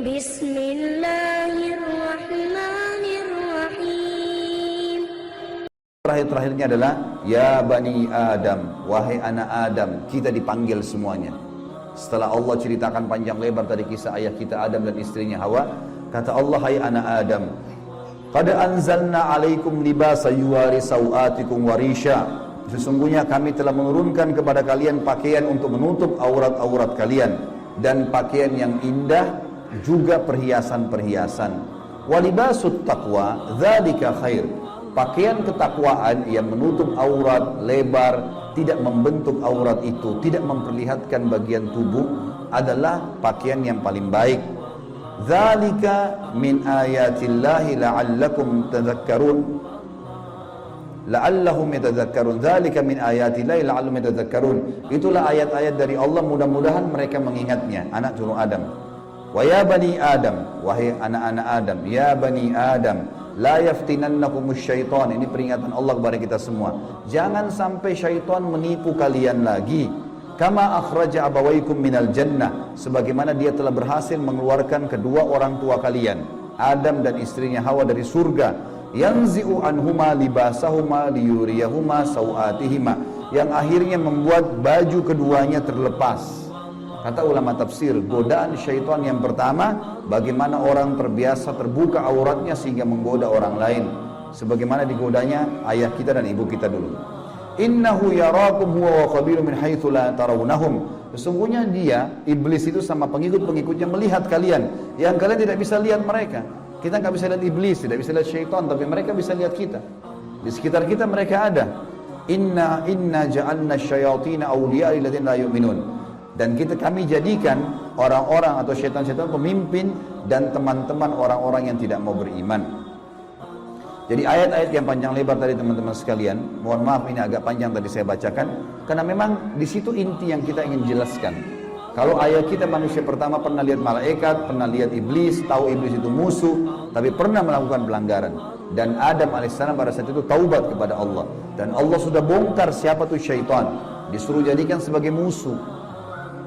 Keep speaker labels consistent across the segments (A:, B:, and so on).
A: Bismillahirrahmanirrahim.
B: Terakhirnya adalah ya bani Adam, wahai anak Adam. Kita dipanggil semuanya. Setelah Allah ceritakan panjang lebar tadi kisah ayah kita Adam dan istrinya Hawa, kata Allah, hai anak Adam, qad anzalna alaikum libasa yuwari sawatikum warisha. Sesungguhnya kami telah menurunkan kepada kalian pakaian untuk menutup aurat-aurat kalian, dan pakaian yang indah juga perhiasan-perhiasan. Walibasut taqwa dzalika khair. Pakaian ketakwaan yang menutup aurat lebar, tidak membentuk aurat itu, tidak memperlihatkan bagian tubuh, adalah pakaian yang paling baik. Dzalika min ayatillahi la'allakum tadhakkarun. La'allahum yatadhakkarun. Dzalika min ayatillahi la'allahum yatadhakkarun. Itulah ayat-ayat dari Allah, mudah-mudahan mereka mengingatnya. Anak cucu Adam. Wa ya bani Adam, wahai anak-anak Adam, ya bani Adam, la yaftinannakumus syaitan. Ini peringatan Allah kepada kita semua. Jangan sampai syaitan menipu kalian lagi. Kama akhraja abawaikum minal jannah. Sebagaimana dia telah berhasil mengeluarkan kedua orang tua kalian, Adam dan istrinya Hawa, dari surga. Yanzi'u anhuma libasahuma liyuriyahuma sawatihima. Yang akhirnya membuat baju keduanya terlepas. Kata ulama tafsir, godaan syaitan yang pertama, bagaimana orang terbiasa terbuka auratnya sehingga menggoda orang lain. Sebagaimana digodanya ayah kita dan ibu kita dulu. Innahu yarakum huwa wa qabilu min haitsu la tarawnahum. Sesungguhnya dia, iblis itu sama pengikut-pengikutnya melihat kalian, yang kalian tidak bisa lihat mereka. Kita nggak bisa lihat iblis, tidak bisa lihat syaitan, tapi mereka bisa lihat kita. Di sekitar kita mereka ada. Inna ja'alna syayatina awliya lil ladzina la yu'minun. Dan kami jadikan orang-orang atau syaitan-syaitan pemimpin dan teman-teman orang-orang yang tidak mau beriman. Jadi ayat-ayat yang panjang lebar tadi teman-teman sekalian, mohon maaf ini agak panjang tadi saya bacakan, karena memang di situ inti yang kita ingin jelaskan. Kalau ayat kita manusia pertama pernah lihat malaikat, pernah lihat iblis, tahu iblis itu musuh, tapi pernah melakukan pelanggaran. Dan Adam alaihissalam pada saat itu taubat kepada Allah. Dan Allah sudah bongkar siapa tuh syaitan, disuruh jadikan sebagai musuh.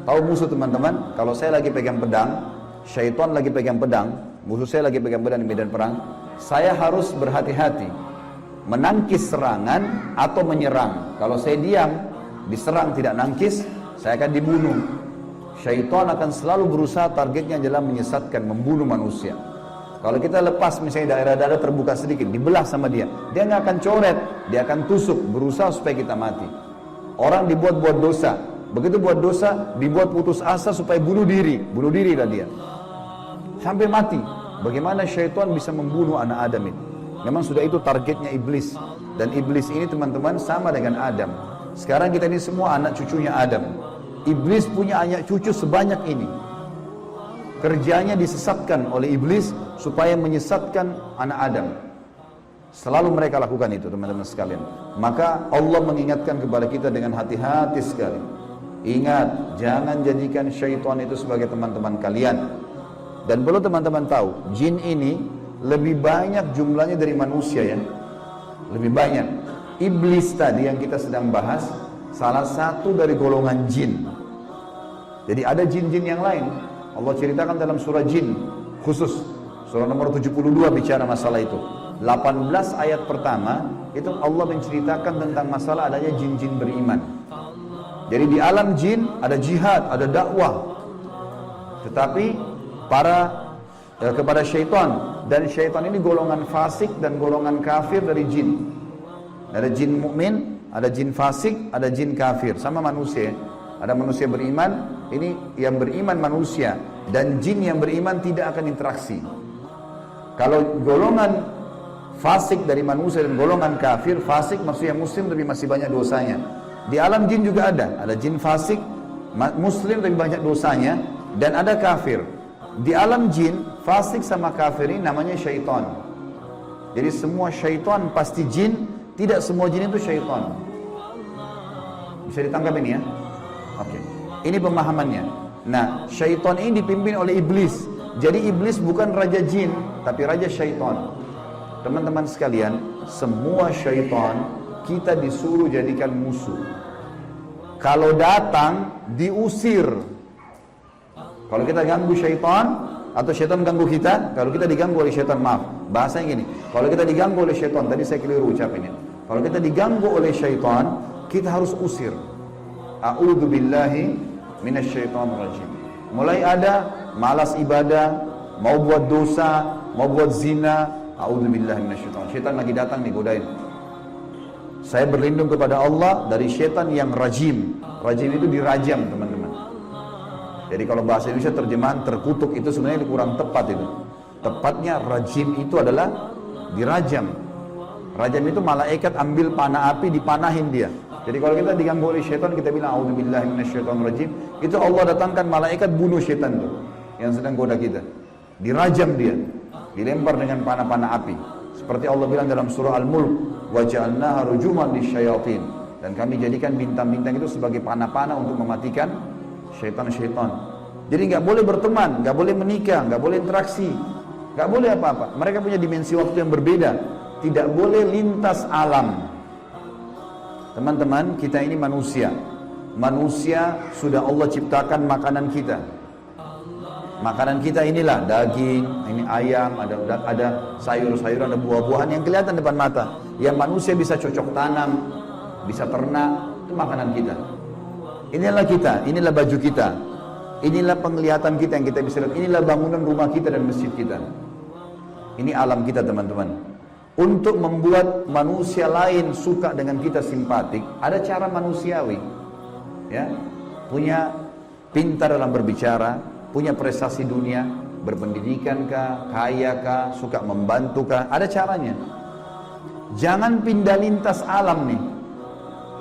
B: Tahu musuh teman-teman? Kalau saya lagi pegang pedang, syaitan lagi pegang pedang, musuh saya lagi pegang pedang di medan perang, saya harus berhati-hati menangkis serangan atau menyerang. Kalau saya diam, diserang tidak nangkis, saya akan dibunuh. Syaitan akan selalu berusaha, targetnya adalah menyesatkan, membunuh manusia. Kalau kita lepas misalnya daerah-daerah terbuka sedikit, dibelah sama dia nggak akan coret, dia akan tusuk, berusaha supaya kita mati. Orang dibuat-buat dosa, begitu buat dosa, dibuat putus asa supaya bunuh dirilah dia sampai mati. Bagaimana syaitan bisa membunuh anak Adam ini? Memang sudah itu targetnya iblis. Dan iblis ini teman-teman sama dengan Adam. Sekarang kita ini semua anak cucunya Adam. Iblis punya anak cucu sebanyak ini. Kerjanya disesatkan oleh iblis supaya menyesatkan anak Adam. Selalu mereka lakukan itu teman-teman sekalian. Maka Allah mengingatkan kepada kita dengan hati-hati sekali. Ingat, jangan jadikan syaitan itu sebagai teman-teman kalian. Dan perlu teman-teman tahu, jin ini lebih banyak jumlahnya dari manusia ya. Lebih banyak. Iblis tadi yang kita sedang bahas, salah satu dari golongan jin. Jadi ada jin-jin yang lain. Allah ceritakan dalam surah jin khusus. Surah nomor 72 bicara masalah itu. 18 ayat pertama, itu Allah menceritakan tentang masalah adanya jin-jin beriman. Jadi di alam jin ada jihad, ada dakwah. Tetapi kepada syaitan, dan syaitan ini golongan fasik dan golongan kafir dari jin. Ada jin mukmin, ada jin fasik, ada jin kafir, sama manusia. Ada manusia beriman, ini yang beriman manusia, dan jin yang beriman tidak akan interaksi. Kalau golongan fasik dari manusia dan golongan kafir, fasik maksudnya muslim tapi masih banyak dosanya. Di alam jin juga ada jin fasik, muslim tapi banyak dosanya, dan ada kafir. Di alam jin, fasik sama kafir ini namanya syaitan. Jadi semua syaitan pasti jin, tidak semua jin itu syaitan. Bisa ditangkap ini ya? Oke. Ini pemahamannya. Nah, syaitan ini dipimpin oleh iblis. Jadi iblis bukan raja jin, tapi raja syaitan. Teman-teman sekalian, semua syaitan kita disuruh jadikan musuh. Kalau datang, diusir. Kalau kita ganggu syaitan, Atau syaitan ganggu kita? Kalau kita diganggu oleh syaitan, maaf, bahasanya gini, kalau kita diganggu oleh syaitan, tadi saya keliru ucapinnya. Kalau kita diganggu oleh syaitan, kita harus usir. A'udzu billahi minasyaitonir rajim. Mulai ada malas ibadah, mau buat dosa, mau buat zina, a'udzu billahi minasyaitonir. Syaitan lagi datang nih godain. Saya berlindung kepada Allah dari syaitan yang rajim. Rajim itu dirajam, teman-teman. Jadi kalau bahasa Indonesia terjemahan terkutuk itu sebenarnya kurang tepat itu. Tepatnya rajim itu adalah dirajam. Rajam itu malaikat ambil panah api dipanahin dia. Jadi kalau kita diganggu oleh syaitan, kita bilang a'udzubillahi minasyaitonirrajim, itu Allah datangkan malaikat bunuh syaitan itu yang sedang goda kita. Dirajam dia, dilempar dengan panah-panah api. Seperti Allah bilang dalam surah Al-Mulk, wa ja'alnaha rujuman lisyayatin. Dan kami jadikan bintang-bintang itu sebagai panah-panah untuk mematikan syaitan-syaitan. Jadi nggak boleh berteman, nggak boleh menikah, nggak boleh interaksi, nggak boleh apa-apa. Mereka punya dimensi waktu yang berbeda. Tidak boleh lintas alam. Teman-teman, kita ini manusia. Manusia sudah Allah ciptakan makanan kita. Makanan kita inilah daging, ini ayam, ada sayur-sayuran, ada buah-buahan yang kelihatan depan mata. Yang manusia bisa cocok tanam, bisa ternak, itu makanan kita. Inilah kita, inilah baju kita, inilah penglihatan kita yang kita bisa lihat, inilah bangunan rumah kita dan masjid kita. Ini alam kita, teman-teman. Untuk membuat manusia lain suka dengan kita, simpatik, ada cara manusiawi, ya, punya pintar dalam berbicara, punya prestasi dunia, berpendidikan kah, kaya kah, suka membantu kah, ada caranya. Jangan pindah lintas alam nih.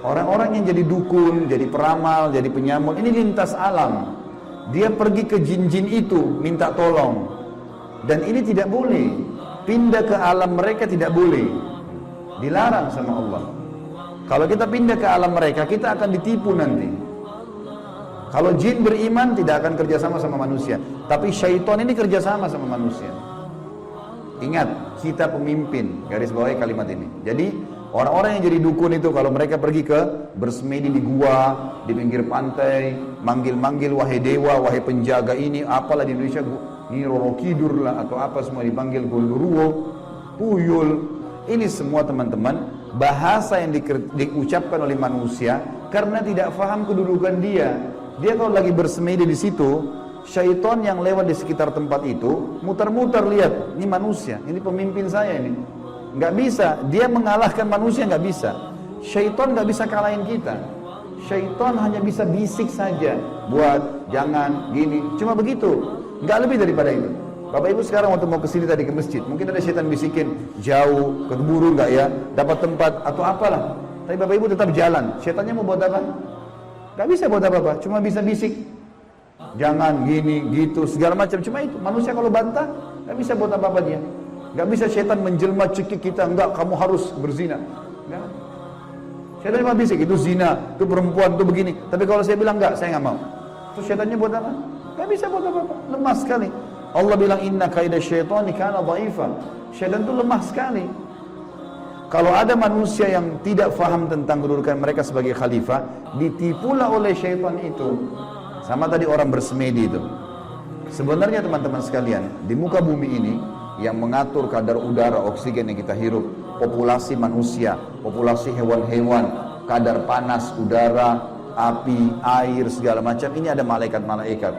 B: Orang-orang yang jadi dukun, jadi peramal, jadi penyamun, ini lintas alam. Dia pergi ke jin-jin itu, minta tolong. Dan ini tidak boleh. Pindah ke alam mereka tidak boleh. Dilarang sama Allah. Kalau kita pindah ke alam mereka, kita akan ditipu nanti. Kalau jin beriman, tidak akan kerjasama sama manusia. Tapi syaitan ini kerjasama sama manusia. Ingat, kita pemimpin. Garis bawahi kalimat ini. Jadi, orang-orang yang jadi dukun itu, kalau mereka pergi ke bersemedi di gua, di pinggir pantai, manggil-manggil, wahai dewa, wahai penjaga ini, apalah di Indonesia, ini Roro Kidur lah, atau apa semua dipanggil Gondoruo, Tuyul. Ini semua, teman-teman, bahasa yang diucapkan oleh manusia karena tidak paham kedudukan dia. Dia kalau lagi bersemedi di situ, syaitan yang lewat di sekitar tempat itu muter-muter lihat, ini manusia, ini pemimpin saya ini. Nggak bisa, dia mengalahkan manusia, nggak bisa. Syaitan nggak bisa kalahin kita. Syaitan hanya bisa bisik saja, buat, jangan, gini, cuma begitu. Nggak lebih daripada itu. Bapak Ibu sekarang waktu mau kesini tadi ke masjid, mungkin ada syaitan bisikin, jauh, keburu nggak ya, dapat tempat atau apalah. Tapi Bapak Ibu tetap jalan. Syaitannya mau buat apa? Nggak bisa buat apa-apa, cuma bisa bisik. Jangan gini, gitu, segala macam. Cuma itu. Manusia kalau bantah, nggak bisa buat apa-apa dia. Nggak bisa syaitan menjelma cekik kita, enggak, kamu harus berzina. Enggak. Syaitan cuma bisik, itu zina, itu perempuan, itu begini. Tapi kalau saya bilang enggak, saya nggak mau. Terus syaitannya buat apa? Nggak bisa buat apa-apa, lemah sekali. Allah bilang inna kaida syaitani kana dhaifa. Syaitan itu lemah sekali. Kalau ada manusia yang tidak faham tentang kedudukan mereka sebagai khalifah, ditipulah oleh syaitan itu. Sama tadi orang bersemedi itu. Sebenarnya teman-teman sekalian, di muka bumi ini yang mengatur kadar udara, oksigen yang kita hirup, populasi manusia, populasi hewan-hewan, kadar panas udara, api, air, segala macam, ini ada malaikat-malaikat.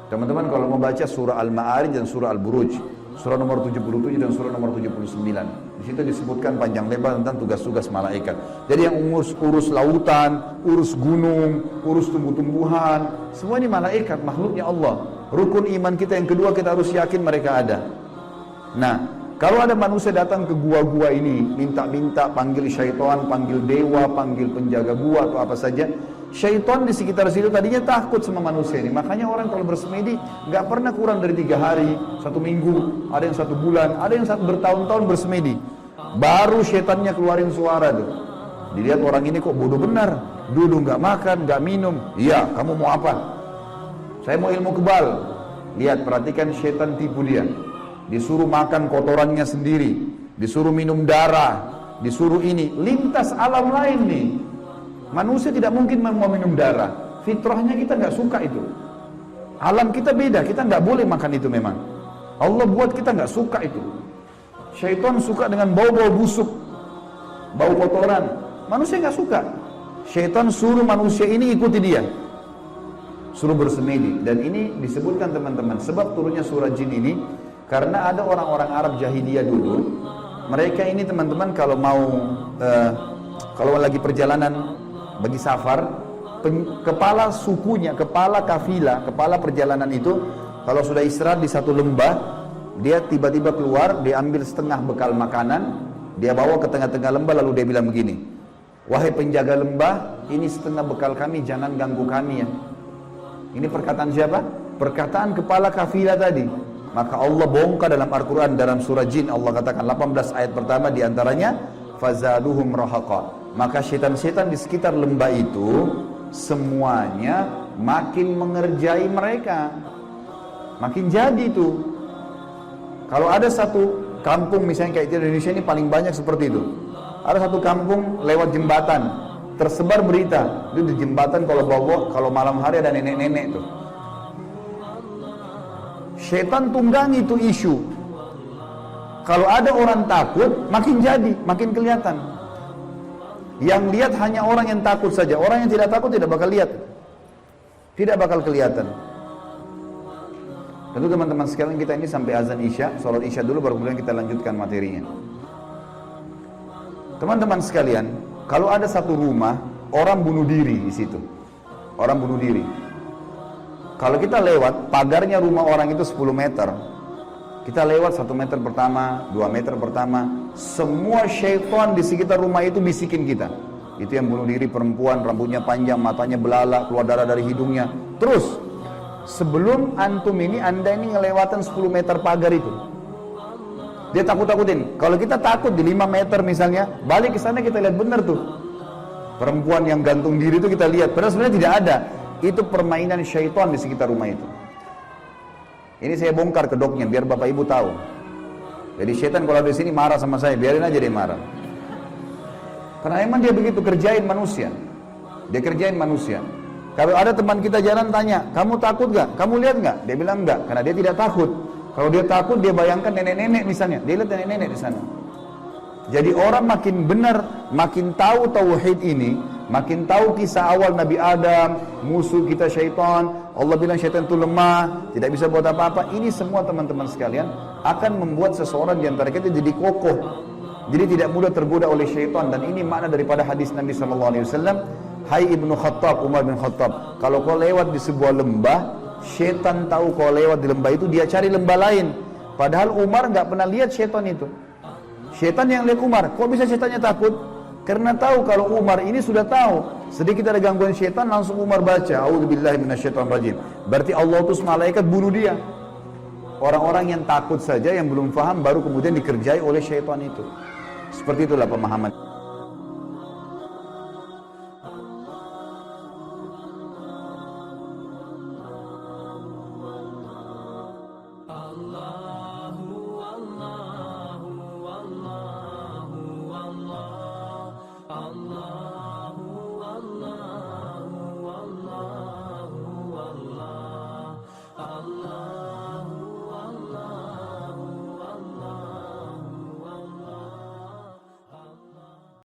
B: Teman-teman kalau membaca surah Al-Ma'arij dan surah Al-Buruj, surah nomor 77 dan surah nomor 79, di situ disebutkan panjang lebar tentang tugas-tugas malaikat. Jadi yang urus lautan, urus gunung, urus tumbuh-tumbuhan, semua ini malaikat, makhluknya Allah. Rukun iman kita yang kedua, kita harus yakin mereka ada. Nah, kalau ada manusia datang ke gua-gua ini, minta-minta, panggil syaitan, panggil dewa, panggil penjaga gua atau apa saja, syaitan di sekitar situ tadinya takut sama manusia ini. Makanya orang kalau bersemedi nggak pernah kurang dari 3 hari, 1 minggu, ada yang 1 bulan, ada yang bertahun-tahun bersemedi. Baru syaitannya keluarin suara tuh. Dilihat orang ini kok bodoh benar, dulu nggak makan, nggak minum. Iya, kamu mau apa? Saya mau ilmu kebal. Lihat, perhatikan syaitan tipu dia. Disuruh makan kotorannya sendiri, disuruh minum darah, disuruh ini, lintas alam lain nih. Manusia tidak mungkin mau minum darah, fitrahnya kita nggak suka itu. Alam kita beda, kita nggak boleh makan itu memang. Allah buat kita nggak suka itu. Syaitan suka dengan bau-bau busuk, bau kotoran. Manusia nggak suka. Syaitan suruh manusia ini ikuti dia, suruh bersemedi. Dan ini disebutkan teman-teman, sebab turunnya surah jin ini karena ada orang-orang Arab jahiliyah dulu. Mereka ini teman-teman kalau mau kalau lagi perjalanan bagi safar, kepala sukunya, kepala kafilah, kepala perjalanan itu kalau sudah istirahat di satu lembah, dia tiba-tiba keluar, dia ambil setengah bekal makanan, dia bawa ke tengah-tengah lembah, lalu dia bilang begini, wahai penjaga lembah, ini setengah bekal kami, jangan ganggu kami ya. Ini perkataan siapa? Perkataan kepala kafilah tadi. Maka Allah bongkar dalam Al-Quran, dalam surah jin, Allah katakan 18 ayat pertama diantaranya, fazaduhum rahaqa. Maka setan-setan di sekitar lembah itu semuanya makin mengerjai mereka, makin jadi itu. Kalau ada satu kampung misalnya kayak di Indonesia ini paling banyak seperti itu. Ada satu kampung lewat jembatan, tersebar berita itu di jembatan kalau malam hari ada nenek-nenek tuh. Setan tunggangi itu isu. Kalau ada orang takut, makin jadi, makin kelihatan. Yang lihat hanya orang yang takut saja. Orang yang tidak takut tidak bakal lihat. Tidak bakal kelihatan. Tentu teman-teman sekalian, kita ini sampai azan Isya, sholat Isya dulu baru kemudian kita lanjutkan materinya. Teman-teman sekalian, kalau ada satu rumah, orang bunuh diri di situ. Orang bunuh diri. Kalau kita lewat, pagarnya rumah orang itu 10 meter. Kita lewat 1 meter pertama, 2 meter pertama, semua syaitan di sekitar rumah itu bisikin kita. Itu yang bunuh diri perempuan, rambutnya panjang, matanya belalak, keluar darah dari hidungnya. Terus, sebelum antum ini, anda ini ngelewatan 10 meter pagar itu. Dia takut-takutin. Kalau kita takut di 5 meter misalnya, balik ke sana kita lihat benar tuh. Perempuan yang gantung diri itu kita lihat. Padahal sebenarnya tidak ada. Itu permainan syaitan di sekitar rumah itu. Ini saya bongkar kedoknya biar bapak ibu tahu. Jadi syaitan kalau di sini marah sama saya, biarin aja dia marah. Karena emang dia begitu kerjain manusia. Dia kerjain manusia. Kalau ada teman kita jalan tanya, kamu takut gak? Kamu lihat gak? Dia bilang enggak, karena dia tidak takut. Kalau dia takut, dia bayangkan nenek-nenek misalnya. Dia lihat nenek-nenek di sana. Jadi orang makin benar, makin tahu tauhid ini, makin tahu kisah awal Nabi Adam, musuh kita syaitan, Allah bilang syaitan itu lemah, tidak bisa buat apa-apa. Ini semua teman-teman sekalian akan membuat seseorang di antara kita jadi kokoh. Jadi tidak mudah tergoda oleh syaitan. Dan ini makna daripada hadis Nabi SAW. Hai Ibnu Khattab, Umar bin Khattab, kalau kau lewat di sebuah lembah, syaitan tahu kau lewat di lembah itu, dia cari lembah lain. Padahal Umar nggak pernah lihat syaitan itu. Syaitan yang lihat Umar. Kok bisa syaitannya takut? Karena tahu kalau Umar ini sudah tahu. Sedikit ada gangguan syaitan, langsung Umar baca A'udzubillahi minasyaitonirrajim. Berarti Allah utus malaikat bunuh dia. Orang-orang yang takut saja, yang belum paham, baru kemudian dikerjai oleh syaitan itu. Seperti itulah pemahaman.